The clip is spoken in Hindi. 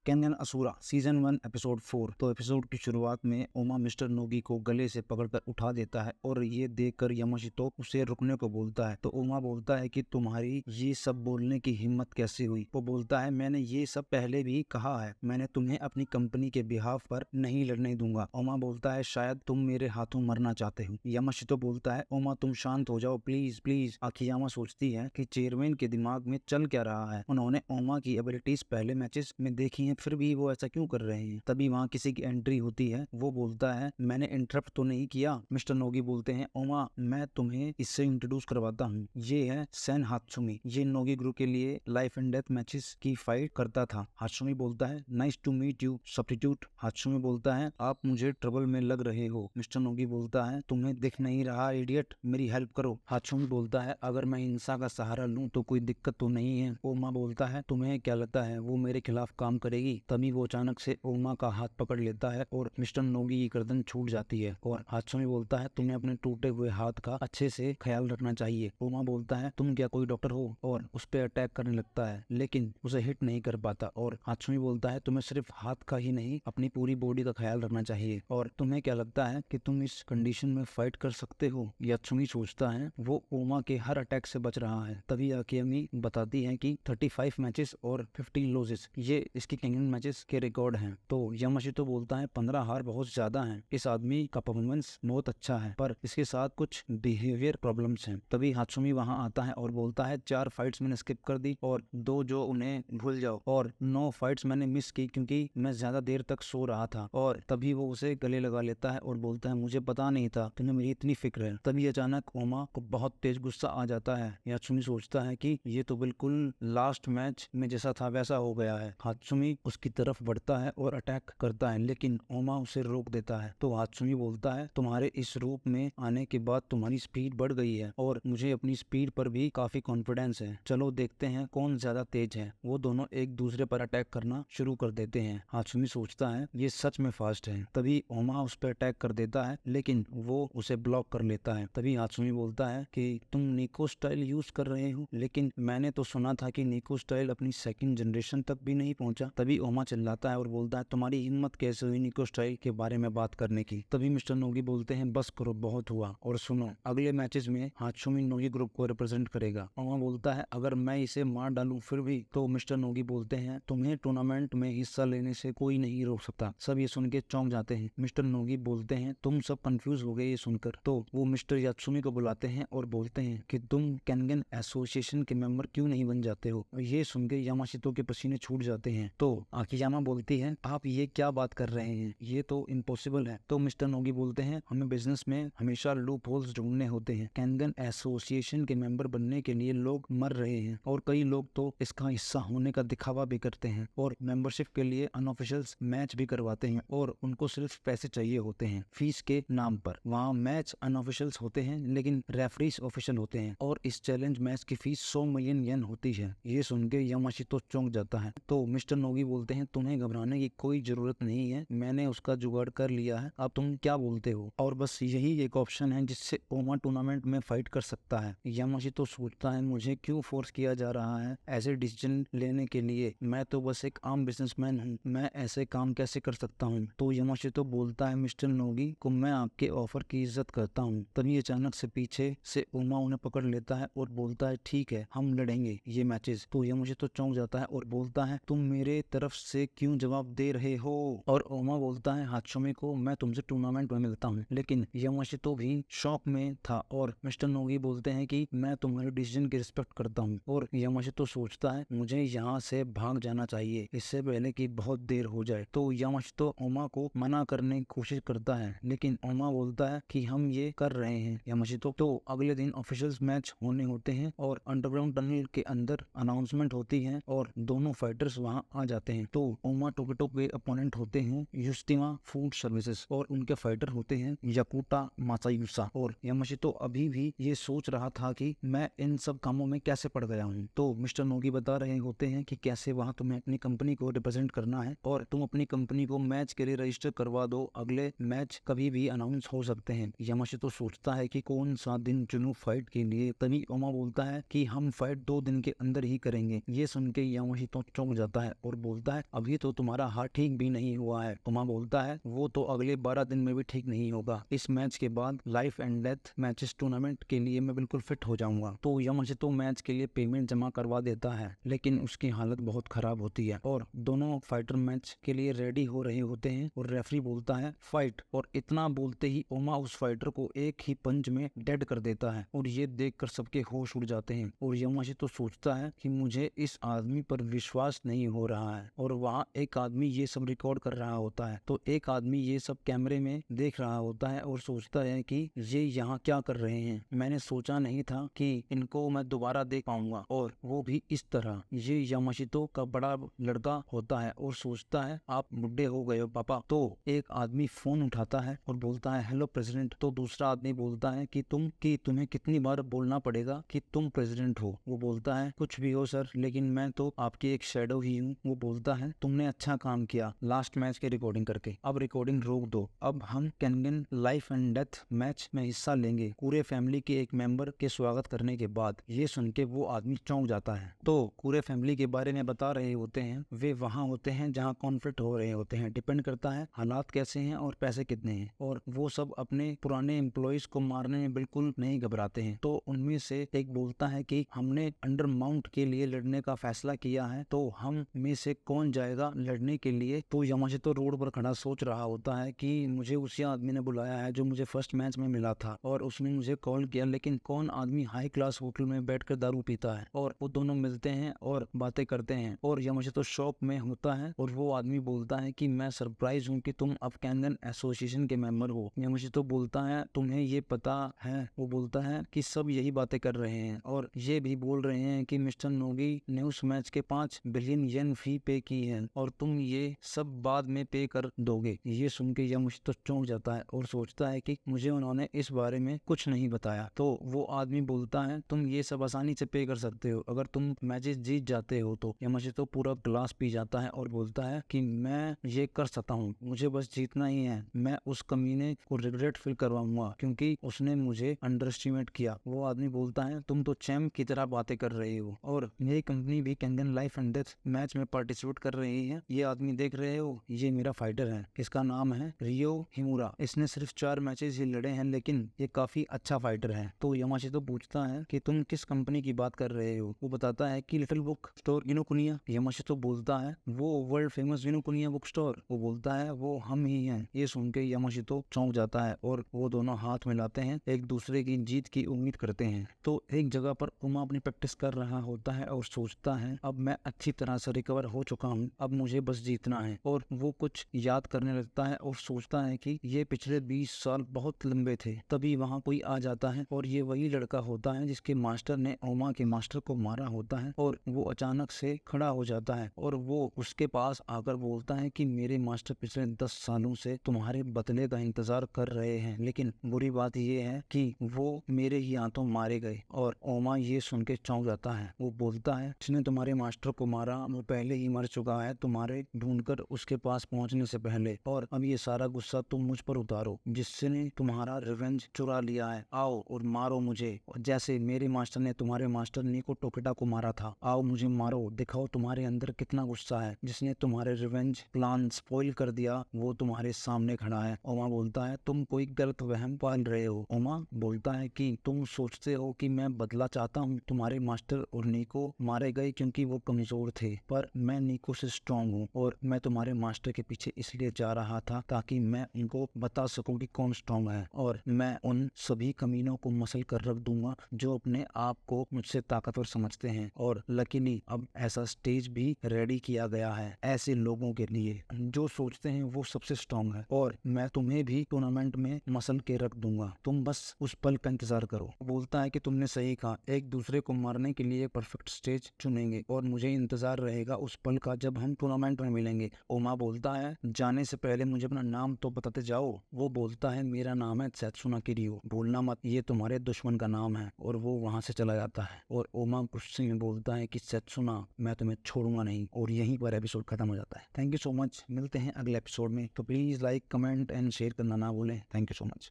Canyon asura season 1 episode 4। तो एपिसोड की शुरुआत में ओमा मिस्टर नोगी को गले से पकड़कर उठा देता है और ये देखकर यामाशितो उसे रुकने को बोलता है। तो ओमा बोलता है कि तुम्हारी ये सब बोलने की हिम्मत कैसे हुई। वो बोलता है मैंने ये सब पहले भी कहा है, मैंने तुम्हें अपनी कंपनी के बिहाफ पर नहीं लड़ने दूंगा। ओमा बोलता है शायद तुम मेरे हाथों मरना चाहते हो। यामाशितो बोलता है ओमा तुम शांत हो जाओ प्लीज प्लीज। आकियामा सोचती है कि चेयरमैन के दिमाग में चल क्या रहा है। उन्होंने ओमा की एबिलिटीज पहले मैचेस में देखी हैं, फिर भी वो ऐसा क्यों कर रहे हैं। तभी वहाँ किसी की एंट्री होती है। वो बोलता है मैंने इंटरप्ट तो नहीं किया। मिस्टर नोगी बोलते हैं ओमा मैं तुम्हें इससे इंट्रोड्यूस करवाता हूँ, ये है सेन हात्सुमी। ये नोगी ग्रुप के लिए लाइफ एंड डेथ मैचेस की फाइट करता था। हात्सुमी बोलता है nice to meet you substitute. Hatsumi बोलता है आप मुझे ट्रबल में लग रहे हो। मिस्टर नोगी बोलता है तुम्हें दिख नहीं रहा इडियट, मेरी हेल्प करो। हात्सुमी बोलता है अगर मैं हिंसा का सहारा लूं तो कोई दिक्कत तो नहीं है। ओमा बोलता है तुम्हें क्या लगता है वो मेरे खिलाफ काम करेगी। तभी वो अचानक से ओमा का हाथ पकड़ लेता है और मिस्टर नोगी की गर्दन छूट जाती है। और हात्सुमी बोलता है तुम्हें अपने टूटे हुए हाथ का अच्छे से ख्याल रखना चाहिए। ओमा बोलता है तुम क्या कोई डॉक्टर हो, और उस पर अटैक करने लगता है लेकिन उसे हिट नहीं कर पाता। और हात्सुमी बोलता है तुम्हें सिर्फ हाथ का ही नहीं अपनी पूरी बॉडी का ख्याल रखना चाहिए। और तुम्हें क्या लगता है कि तुम इस कंडीशन में फाइट कर सकते हो। यात्सुमी सोचता है वो ओमा के हर अटैक से बच रहा है। तभी आकियामी बताती है कि 35 मैचेस और 15 लॉसेस ये इसकी कैंगन मैचेस के रिकॉर्ड हैं। तो यामाशितो बोलता है 15 हार बहुत ज्यादा हैं। इस आदमी का परफॉर्मेंस बहुत अच्छा है पर इसके साथ कुछ बिहेवियर प्रॉब्लम्स हैं। तभी हात्सुमी वहां आता है और बोलता है 4 फाइट्स मैंने स्किप कर दी और 2 जो उन्हें भूल जाओ, और 9 फाइट्स मैंने मिस की क्योंकि मैं ज्यादा देर तक सो रहा था। और तभी वो उसे गले लगा लेता है और बोलता है मुझे पता नहीं था तुम्हें मेरी इतनी फिक्र है। तभी अचानक ओमा को बहुत तेज गुस्सा आ जाता है। यात्सुमी सोचता है कि ये तो बिल्कुल लास्ट मैच में जैसा था वैसा हो गया है। हात्सुमी उसकी तरफ बढ़ता है और अटैक करता है लेकिन ओमा उसे रोक देता है। तो हात्सुमी बोलता है तुम्हारे इस रूप में आने के बाद तुम्हारी स्पीड बढ़ गई है और मुझे अपनी स्पीड पर भी काफी कॉन्फिडेंस है। चलो देखते हैं कौन ज्यादा तेज है। वो दोनों एक दूसरे पर अटैक करना शुरू कर देते हैं। हात्सुमी सोचता है ये सच में फास्ट है। तभी ओमा उस पर अटैक कर देता है लेकिन वो उसे ब्लॉक कर लेता है। तभी हात्सुमी बोलता है कि तुम निको स्टाइल यूज कर रहे हो, लेकिन मैंने तो सुना था कि निको स्टाइल अपनी सेकंड जनरेशन तक भी नहीं पहुंचा। तभी ओमा चिल्लाता है और बोलता है तुम्हारी हिम्मत कैसे हुई निको स्टाइल के बारे में बात करने की। तभी मिस्टर नोगी बोलते हैं बस करो बहुत हुआ और सुनो अगले मैचेस में हात्सुमी नोगी ग्रुप को रिप्रेजेंट करेगा। ओमा बोलता है अगर मैं इसे मार डालूं फिर भी। तो मिस्टर नोगी बोलते हैं तुम्हें टूर्नामेंट में हिस्सा लेने से कोई नहीं रोक सकता। सब ये सुन के चौंक जाते हैं। मिस्टर नोगी बोलते हैं तुम सब कंफ्यूज हो गए ये सुनकर। तो वो मिस्टर यात्सुमी को बुलाते हैं और बोलते हैं कि तुम कैनगन एसोसिएशन के मेंबर क्यों नहीं बन जाते हो। ये सुन के यामाशितो के पसीने छूट जाते हैं। तो आकियामा बोलती है आप ये क्या बात कर रहे हैं, ये तो इम्पॉसिबल है। तो मिस्टर नोगी बोलते हैं हमें बिजनेस में हमेशा लूप होल्स ढूंढने होते हैं। कैनगन एसोसिएशन के मेंबर बनने के लिए लोग मर रहे हैं और कई लोग तो इसका हिस्सा होने का दिखावा भी करते हैं और मेंबरशिप के लिए अनऑफिशियल मैच भी करवाते हैं और उनको सिर्फ पैसे चाहिए होते हैं फीस के नाम पर। वहाँ मैच अनऑफिशियल्स होते हैं लेकिन रेफरीज ऑफिशियल होते हैं और इस चैलेंज मैच की फीस 100 मिलियन येन होती है। ये सुन के यामाशितो चौंक जाता है। तो मिस्टर नोगी बोलते हैं तुम्हें घबराने की कोई जरूरत नहीं है, मैंने उसका जुगाड़ कर लिया है। अब तुम क्या बोलते हो, और बस यही एक ऑप्शन है जिससे ओमा टूर्नामेंट में फाइट कर सकता है। यामाशितो सोचता है मुझे क्यों फोर्स किया जा रहा है ऐसे डिसीजन लेने के लिए, मैं तो बस एक आम बिजनेसमैन हूँ, मैं ऐसे काम कैसे कर सकता हूँ। तो यामाशितो बोलता है मिस्टर नोगी को मैं आपके ऑफर की इज्जत करता हूँ। तभी अचानक से पीछे से ओमा उन्हें पकड़ लेता है और बोलता है ठीक है हम लड़ेंगे ये मैचेस। तो यामाशितो चौंक जाता है और बोलता है तुम मेरे तरफ से क्यों जवाब दे रहे हो। और ओमा बोलता है हात्सुमी को मैं तुमसे टूर्नामेंट में मिलता हूँ। लेकिन यामाशितो भी शॉक में था और मिस्टर नोगी बोलते हैं कि मैं तुम्हारे डिसीजन की रिस्पेक्ट करता हूँ। और यामाशितो सोचता है मुझे यहाँ से भाग जाना चाहिए इससे पहले कि बहुत देर हो जाए। तो यामाशितो ओमा को मना करने की कोशिश करता है लेकिन ओमा बोलता है कि हम ये कर रहे हैं यामाशितो। तो अगले दिन ऑफिशियल्स मैच होने होते हैं और अंडरग्राउंड टनल के अंदर अनाउंसमेंट होती है और दोनों फाइटर्स वहां आ जाते हैं। तो ओमा टोकेटो के अपोनेंट होते हैं युस्टिमा फूड सर्विसेज और उनके फाइटर होते हैं याकुटा मासायुसा। और यामाशितो अभी भी ये सोच रहा था कि मैं इन सब कामों में कैसे पड़ गया हूँ। तो मिस्टर नोगी बता रहे होते हैं कि कैसे वहां तुम्हें अपनी कंपनी को रिप्रेजेंट करना है और तुम अपनी कंपनी को मैच के लिए रजिस्टर करवा दो, अगले मैच कभी भी अनाउंस हो सकते हैं। यामाशितो सोचता है कि कौन सा दिन चुनूं फाइट के लिए। तभी ओमा बोलता है कि हम फाइट 2 दिन के अंदर ही करेंगे। ये सुन के यामाशितो चौंक जाता है और बोलता बोलता है अभी तो तुम्हारा हार्ट ठीक भी नहीं हुआ है। ओमा बोलता है वो तो अगले 12 दिन में भी ठीक नहीं होगा। इस मैच के बाद life and death matches tournament के लिए मैं बिल्कुल फिट हो जाऊंगा। तो यामाशितो मैच के लिए पेमेंट जमा करवा देता है, लेकिन उसकी हालत बहुत खराब होती है और दोनों फाइटर मैच के लिए रेडी हो रहे होते हैं और रेफरी बोलता है फाइट, और इतना बोलते ही ओमा उस फाइटर को एक ही पंच में डेड कर देता है और ये देखकर सबके होश उड़ जाते हैं और यामाशितो सोचता है कि मुझे इस आदमी पर विश्वास नहीं हो रहा है। और वहाँ एक आदमी ये सब रिकॉर्ड कर रहा होता है, तो एक आदमी ये सब कैमरे में देख रहा होता है और सोचता है कि ये यहाँ क्या कर रहे हैं। मैंने सोचा नहीं था कि इनको मैं दोबारा देख पाऊंगा, और वो भी इस तरह। ये यामाशितो का बड़ा लड़का होता है और सोचता है आप बुढ़े हो गए हो पापा। तो एक आदमी फोन उठाता है और बोलता है हेलो प्रेसिडेंट। तो दूसरा आदमी बोलता है कि तुम्हें कितनी बार बोलना पड़ेगा कि तुम प्रेसिडेंट हो। वो बोलता है कुछ भी हो सर, लेकिन मैं तो आपकी एक शैडो ही हूँ। वो बोलता है तुमने अच्छा काम किया लास्ट मैच की रिकॉर्डिंग करके, अब रिकॉर्डिंग रोक दो। अब हम Kangen life and death match में हिस्सा लेंगे पूरे फैमिली के एक मेंबर के स्वागत करने के बाद। ये सुन के वो आदमी चौंक जाता है। तो पूरे फैमिली के बारे में बता रहे होते हैं, वे वहाँ होते हैं जहाँ कॉन्फ्लिक्ट हो रहे होते हैं। डिपेंड करता है हालात कैसे हैं और पैसे कितने हैं, और वो सब अपने पुराने एम्प्लॉइज को मारने में बिल्कुल नहीं घबराते हैं। तो उनमें से एक बोलता है कि हमने अंडर माउंट के लिए लड़ने का फैसला किया है, तो हम में से कौन जाएगा लड़ने के लिए। तो यामाशितो रोड पर खड़ा सोच रहा होता है कि मुझे उसी आदमी ने बुलाया है जो मुझे फर्स्ट मैच में मिला था, और उसने मुझे कॉल किया, लेकिन कौन आदमी हाई क्लास होटल में बैठकर दारू पीता है। और वो दोनों मिलते हैं और बातें करते हैं और यामाशितो शॉप में होता है और वो आदमी बोलता है कि मैं सरप्राइज हूँ कि तुम अब कैंगन एसोसिएशन के मेंबर हो। यामाशितो बोलता है तुम्हें ये पता है। वो बोलता है कि सब यही बातें कर रहे हैं और ये भी बोल रहे हैं कि मिस्टर नोगी ने उस मैच के 5 बिलियन येन फी पे की है और तुम ये सब बाद में पे कर दोगे। ये सुन के यामाशितो चौंक जाता है और सोचता है कि मुझे उन्होंने इस बारे में कुछ नहीं बताया। तो वो आदमी बोलता है तुम ये सब आसानी से पे कर सकते हो अगर तुम मैचेस जीत जाते हो। तो यामाशितो पूरा ग्लास पी जाता है और बोलता है कि मैं ये कर सकता हूँ, मुझे बस जीतना ही है। मैं उस कमीने को रिग्रेट फील करवाऊंगा क्योंकि उसने मुझे अंडर एस्टिमेट किया। वो आदमी बोलता है तुम तो चैम्प की तरह बातें कर रहे हो और मेरी कंपनी भी Kangen life and death match में पार्टिसिपेट कर रही है। ये आदमी देख रहे हो, ये मेरा फाइटर है, इसका नाम है रियो हिमुरा। इसने सिर्फ 4 मैचेस ही लड़े हैं, लेकिन ये काफी अच्छा फाइटर है। तो यामाशितो पूछता है कि तुम किस कंपनी की बात कर रहे हो। वो बताता है कि लिटिल बुक स्टोर किनोकुनिया। यामाशितो बोलता है वो वर्ल्ड फेमस किनोकुनिया बुक स्टोर। वो बोलता है वो हम ही हैं। ये सुन के यामाशितो चौंक जाता है और वो दोनों हाथ मिलाते हैं, एक दूसरे की जीत की उम्मीद करते हैं। तो एक जगह पर ओमा अपनी प्रैक्टिस कर रहा होता है और सोचता है अब मैं अच्छी तरह से रिकवर हो चुका हूँ, अब मुझे बस जीतना है। और वो कुछ याद करने लगता है और सोचता है कि ये पिछले 20 साल बहुत लंबे थे। तभी वहाँ कोई आ जाता है और ये वही लड़का होता है जिसके मास्टर ने ओमा के मास्टर को मारा होता है। और वो अचानक से खड़ा हो जाता है और वो उसके पास आकर बोलता है कि मेरे मास्टर पिछले 10 सालों से तुम्हारे बदले का इंतजार कर रहे हैं, लेकिन बुरी बात ये है कि वो मेरे ही हाथों मारे गए। और ओमा ये सुन के चौंक जाता है। वो बोलता है जिसने तुम्हारे मास्टर को मारा वो पहले ही मर चुका है, तुम्हारे ढूंढकर उसके पास पहुंचने से पहले, और अब ये सारा गुस्सा तुम मुझ पर उतारो जिसने तुम्हारा रिवेंज चुरा लिया है। आओ और मारो मुझे, जैसे मेरे मास्टर ने तुम्हारे मास्टर निको टोकेटा को मारा था। आओ मुझे मारो, दिखाओ तुम्हारे अंदर कितना गुस्सा है। जिसने तुम्हारे रिवेंज प्लान स्पॉइल कर दिया वो तुम्हारे सामने खड़ा है। ओमा बोलता है तुम कोई गलत वहम पाल रहे हो। ओमा बोलता है कि तुम सोचते हो कि मैं बदला चाहता हूँ। तुम्हारे मास्टर और निको मारे गए क्योंकि वो कमजोर थे, पर मैं निको से स्ट्रांग हूँ और मैं तुम्हारे मास्टर के पीछे इसलिए जा रहा था ताकि मैं उनको बता सकूं कि कौन स्ट्रांग है, और मैं उन सभी कमीनों को मसल कर रख दूंगा जो अपने आप को मुझसे ताकतवर समझते हैं। और लकीली अब ऐसा स्टेज भी रेडी किया गया है ऐसे लोगों के लिए जो सोचते हैं वो सबसे स्ट्रांग है, और मैं तुम्हें भी टूर्नामेंट में मसल के रख दूंगा। तुम बस उस पल का इंतजार करो। बोलता है कि तुमने सही कहा, एक दूसरे को मारने के लिए परफेक्ट स्टेज चुनेंगे और मुझे इंतजार रहेगा उस पल का जब हम टूर्नामेंट में मिलेंगे। ओमा बोलता है जाने से पहले मुझे अपना नाम तो बताते जाओ। वो बोलता है मेरा नाम है सेत्सुना किरियो, भूलना मत, ये तुम्हारे दुश्मन का नाम है। और वो वहां से चला जाता है और ओमा गुस्से में बोलता है कि सेत्सुना मैं तुम्हें छोड़ूंगा नहीं, और यहीं पर एपिसोड खत्म हो जाता है। थैंक यू सो मच, मिलते हैं अगले एपिसोड में। तो please like comment and share करना ना भूलें। Thank you so much.